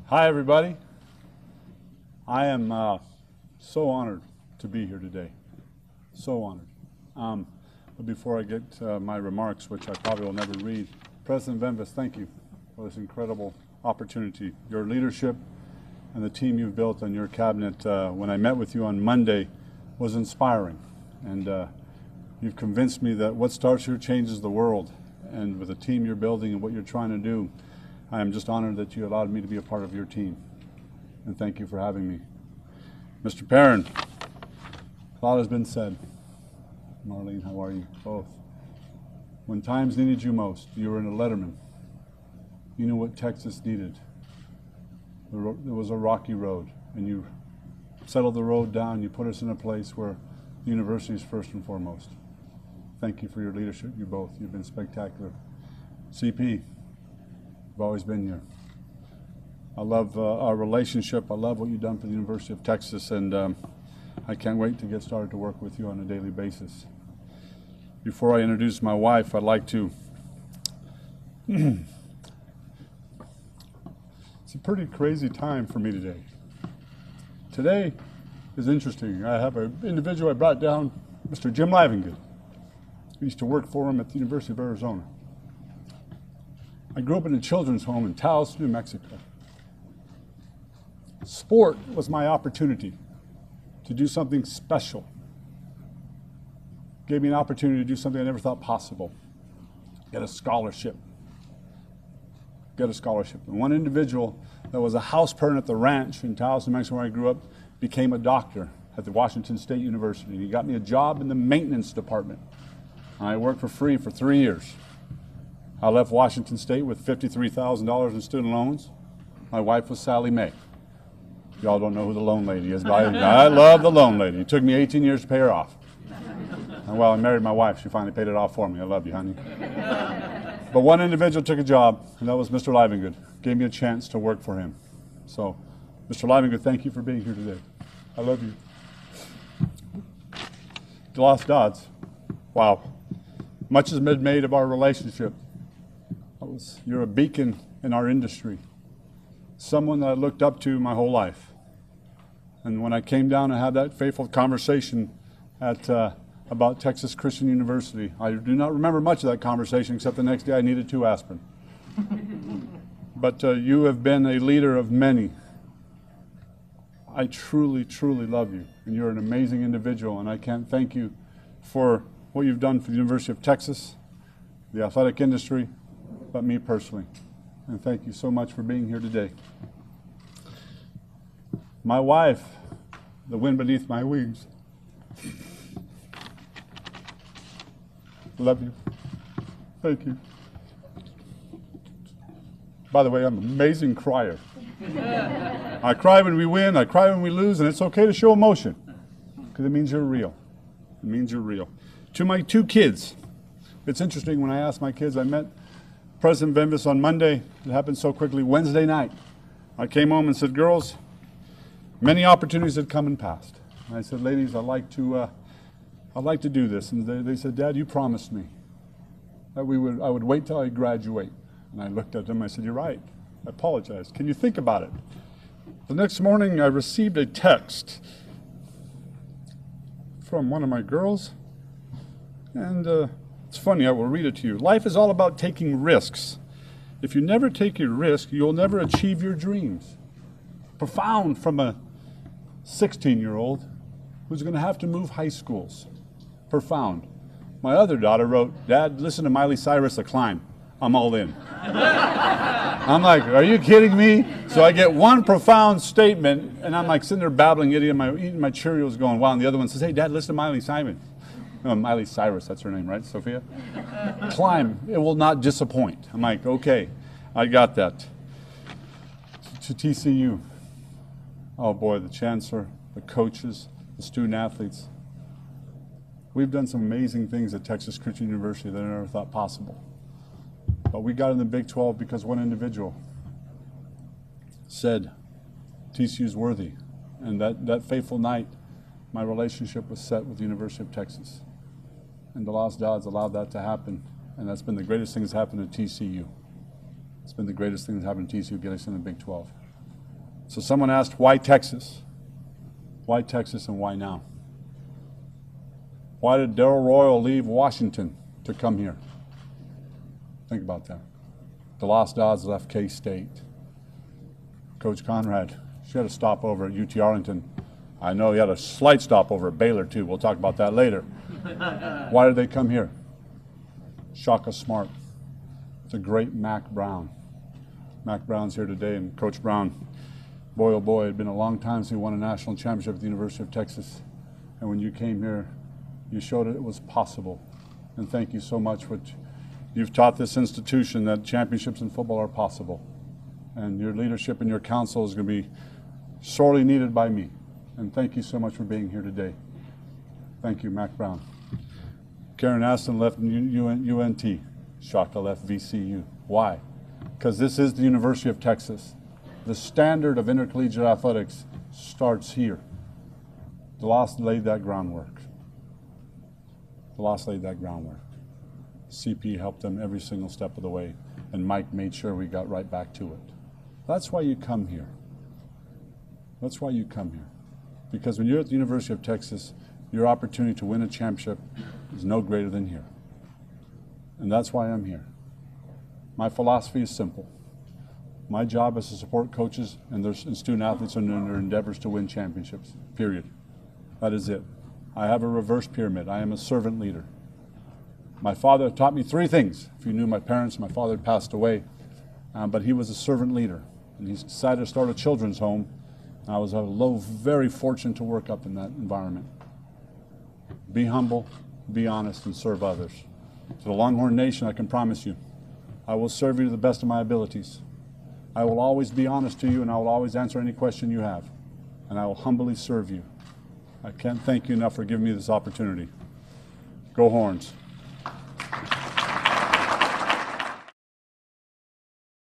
Hi, everybody. I am so honored to be here today. So honored. But before I get to my remarks, which I probably will never read, President Venvis, thank you for this incredible opportunity. Your leadership and the team you've built on your cabinet when I met with you on Monday was inspiring. And you've convinced me that what starts here changes the world. And with the team you're building and what you're trying to do, I am just honored that you allowed me to be a part of your team. And thank you for having me. Mr. Perrin, a lot has been said. Marlene, how are you? Both. When times needed you most, you were in a Letterman. You knew what Texas needed. There was a rocky road, and you settled the road down. You put us in a place where the university is first and foremost. Thank you for your leadership, you both. You've been spectacular. CP, you've always been here. I love our relationship. I love what you've done for the University of Texas, and I can't wait to get started to work with you on a daily basis. Before I introduce my wife, I'd like to... It's a pretty crazy time for me today. Today is interesting. I have an individual I brought down, Mr. Jim Livingood. I used to work for him at the University of Arizona. I grew up in a children's home in Taos, New Mexico. Sport was my opportunity to do something special. Gave me an opportunity to do something I never thought possible. Get a scholarship. And one individual that was a house parent at the ranch in Taos, New Mexico, where I grew up, became a doctor at the Washington State University. He got me a job in the maintenance department. I worked for free for 3 years. I left Washington State with $53,000 in student loans. My wife was Sally Mae. Y'all don't know who the loan lady is, but I love the loan lady. It took me 18 years to pay her off. And while I married my wife, she finally paid it off for me. I love you, honey. But one individual took a job, and that was Mr. Livingood. Gave me a chance to work for him. So, Mr. Livingood, thank you for being here today. I love you. DeLoss Dodds, wow. Much has been made of our relationship. You're a beacon in our industry. Someone that I looked up to my whole life. And when I came down and had that fateful conversation about Texas Christian University, I do not remember much of that conversation except the next day I needed 2 aspirin. But you have been a leader of many. I truly, truly love you, and you're an amazing individual, and I can't thank you for what you've done for the University of Texas, the athletic industry, but me personally. And thank you so much for being here today. My wife, the wind beneath my wings. Love you. Thank you. By the way, I'm an amazing crier. I cry when we win, I cry when we lose, and it's okay to show emotion because it means you're real. It means you're real. To my 2 kids, it's interesting when I asked my kids, I met President Venvis on Monday. It happened so quickly. Wednesday night, I came home and said, girls, many opportunities had come and passed. And I said, ladies, I'd like to do this. And they said, Dad, you promised me that I would wait till I graduate. And I looked at them, I said, you're right. I apologize. Can you think about it? The next morning, I received a text from one of my girls. And it's funny, I will read it to you. Life is all about taking risks. If you never take a risk, you'll never achieve your dreams. Profound from a 16-year-old who's going to have to move high schools. Profound. My other daughter wrote, Dad, listen to Miley Cyrus, The Climb. I'm all in. I'm like, are you kidding me? So I get one profound statement, and I'm like sitting there babbling, eating my Cheerios going, wow. And the other one says, hey, Dad, listen to Miley Simon. No, Miley Cyrus, that's her name, right, Sophia? Climb, it will not disappoint. I'm like, okay, I got that. To TCU, oh boy, the chancellor, the coaches, the student athletes. We've done some amazing things at Texas Christian University that I never thought possible. But we got in the Big 12 because one individual said, TCU's worthy. And that fateful night, my relationship was set with the University of Texas. And DeLoss Dodds allowed that to happen. And that's been the greatest thing that's happened at TCU. It's been the greatest thing that's happened at TCU, getting us in the Big 12. So someone asked, why Texas? Why Texas and why now? Why did Darrell Royal leave Washington to come here? Think about that. DeLoss Dodds left K-State. Coach Conrad, she had a stopover at UT Arlington. I know he had a slight stopover at Baylor too. We'll talk about that later. Why did they come here? Shaka Smart. It's a great Mac Brown. Mac Brown's here today, and Coach Brown, boy oh boy, it had been a long time since he won a national championship at the University of Texas. And when you came here, you showed it was possible. And thank you so much for you've taught this institution that championships in football are possible. And your leadership and your counsel is going to be sorely needed by me. And thank you so much for being here today. Thank you, Mac Brown. Karen Aston left UNT. Shaka left VCU. Why? Because this is the University of Texas. The standard of intercollegiate athletics starts here. DeLoss laid that groundwork. DeLoss laid that groundwork. CP helped them every single step of the way, and Mike made sure we got right back to it. That's why you come here. That's why you come here. Because when you're at the University of Texas, your opportunity to win a championship is no greater than here. And that's why I'm here. My philosophy is simple. My job is to support coaches and student athletes in their endeavors to win championships, period. That is it. I have a reverse pyramid. I am a servant leader. My father taught me three things. If you knew my parents, my father had passed away, but he was a servant leader. And he decided to start a children's home. And I was very fortunate to work up in that environment. Be humble, be honest, and serve others. To the Longhorn Nation, I can promise you, I will serve you to the best of my abilities. I will always be honest to you, and I will always answer any question you have. And I will humbly serve you. I can't thank you enough for giving me this opportunity. Go Horns.